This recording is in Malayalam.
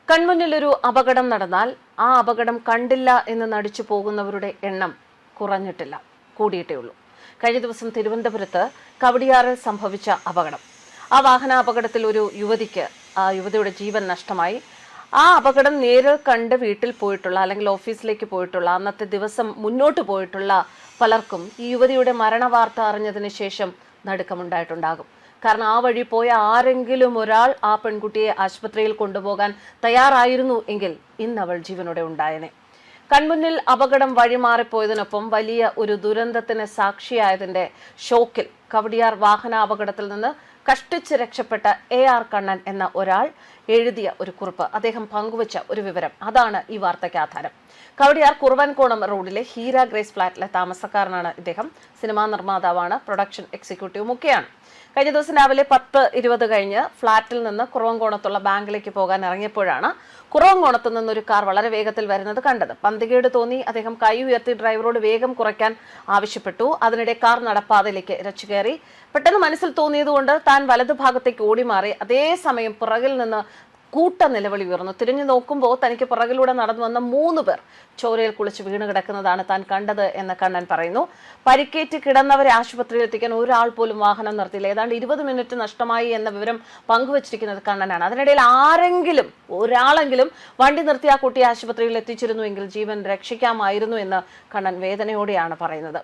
കൺമുന്നിൽ ഒരു അപകടം നടന്നാൽ ആ അപകടം കണ്ടില്ല എന്ന് നടിച്ചു പോകുന്നവരുടെ എണ്ണം കുറഞ്ഞിട്ടില്ല, കൂടിയിട്ടേ ഉള്ളൂ. കഴിഞ്ഞ ദിവസം തിരുവനന്തപുരത്ത് കവടിയാറിൽ സംഭവിച്ച അപകടം. ആ വാഹനാപകടത്തിൽ ഒരു യുവതിക്ക് ആ യുവതിയുടെ ജീവൻ നഷ്ടമായി. ആ അപകടം നേരിൽ കണ്ട് വീട്ടിൽ പോയിട്ടുള്ള അല്ലെങ്കിൽ ഓഫീസിലേക്ക് പോയിട്ടുള്ള അന്നത്തെ ദിവസം മുന്നോട്ട് പോയിട്ടുള്ള പലർക്കും ഈ യുവതിയുടെ മരണവാർത്ത അറിഞ്ഞതിന് ശേഷം നടുക്കമുണ്ടായിട്ടുണ്ടാകും. കാരണം ആ വഴി പോയ ആരെങ്കിലും ഒരാൾ ആ പെൺകുട്ടിയെ ആശുപത്രിയിൽ കൊണ്ടുപോകാൻ തയ്യാറായിരുന്നു എങ്കിൽ ഇന്ന് അവൾ ജീവനോടെ ഉണ്ടായേനെ. കൺമുന്നിൽ അപകടം വഴിമാറിപ്പോയതിനൊപ്പം വലിയ ഒരു ദുരന്തത്തിന് സാക്ഷിയായതിന്റെ ഷോക്കിൽ കവടിയാർ വാഹനാപകടത്തിൽ നിന്ന് കഷ്ടിച്ച് രക്ഷപ്പെട്ട AR കണ്ണൻ എന്ന ഒരാൾ എഴുതിയ ഒരു കുറിപ്പ്, അദ്ദേഹം പങ്കുവച്ച ഒരു വിവരം, അതാണ് ഈ വാർത്തയ്ക്ക് ആധാരം. കവടിയാർ കുറുവൻകോണം റോഡിലെ ഹീര ഗ്രേസ് ഫ്ളാറ്റിലെ താമസക്കാരനാണ് ഇദ്ദേഹം. സിനിമാ നിർമ്മാതാവാണ്, പ്രൊഡക്ഷൻ എക്സിക്യൂട്ടീവും ഒക്കെയാണ്. കഴിഞ്ഞ ദിവസം രാവിലെ 10:20 കഴിഞ്ഞ് ഫ്ളാറ്റിൽ നിന്ന് കുറവൻകോണത്തുള്ള ബാങ്കിലേക്ക് പോകാൻ ഇറങ്ങിയപ്പോഴാണ് കുറവൻകോണത്ത് നിന്നൊരു കാർ വളരെ വേഗത്തിൽ വരുന്നത് കണ്ടത്. പന്തികേട് തോന്നി അദ്ദേഹം കൈ ഉയർത്തി ഡ്രൈവറോട് വേഗം കുറയ്ക്കാൻ ആവശ്യപ്പെട്ടു. അതിനിടെ കാർ നടപ്പാതയിലേക്ക് ഇരച്ചു കയറി. പെട്ടെന്ന് മനസ്സിൽ തോന്നിയതുകൊണ്ട് താൻ വലതുഭാഗത്തേക്ക് ഓടിമാറി. അതേസമയം പുറകിൽ നിന്ന് കൂട്ട നിലവിളി ഉയർന്നു. തിരിഞ്ഞു നോക്കുമ്പോൾ തനിക്ക് പുറകിലൂടെ നടന്നു വന്ന 3 പേർ ചോരയിൽ കുളിച്ച് വീണ് കിടക്കുന്നതാണ് താൻ കണ്ടത് എന്ന് കണ്ണൻ പറയുന്നു. പരിക്കേറ്റ് കിടന്നവരെ ആശുപത്രിയിൽ എത്തിക്കാൻ ഒരാൾ പോലും വാഹനം നിർത്തിയില്ല. ഏതാണ്ട് 20 മിനിറ്റ് നഷ്ടമായി എന്ന വിവരം പങ്കുവച്ചിരിക്കുന്നത് കണ്ണനാണ്. അതിനിടയിൽ ആരെങ്കിലും ഒരാളെങ്കിലും വണ്ടി നിർത്തി ആ കുട്ടിയെ ആശുപത്രിയിൽ എത്തിച്ചിരുന്നുവെങ്കിൽ ജീവൻ രക്ഷിക്കാമായിരുന്നു എന്ന് കണ്ണൻ വേദനയോടെയാണ് പറയുന്നത്.